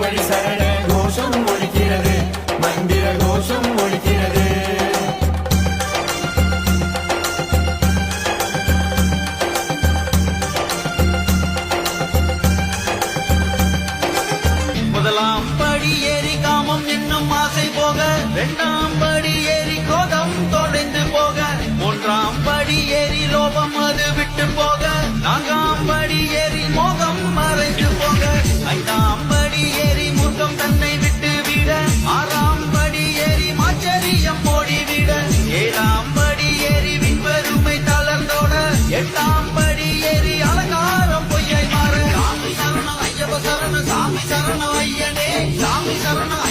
வழி சரண கோஷம் ஒலிக்கிறது, மந்திர கோஷம் ஒலிக்கிறது. முதலாம் படி ஏறி காமம் என்னும் ஆசை போக, இரண்டாம் படி ஏறி கோதம் தொலைந்து போக, மூன்றாம் படி ஏறி லோபம் அது விட்டு போக, நான்காம் படி ஏறி மோகம் மறைந்து போக, ஐந்தாம் படி ஏறி மூர்க்கம் தன்னை விட்டு விட, ஆறாம் படி ஏறி மாச்சரியம் ஓடிவிட, ஏழாம் படி ஏறி விண்பெருமை தளர்ந்தோட, எட்டாம் படி ஏறி அலங்காரம் பொய்யை மாற. சாமி சரணம் ஐயப்ப சரணம், சாமி சரணம் ஐயனே, சாமி சரணம்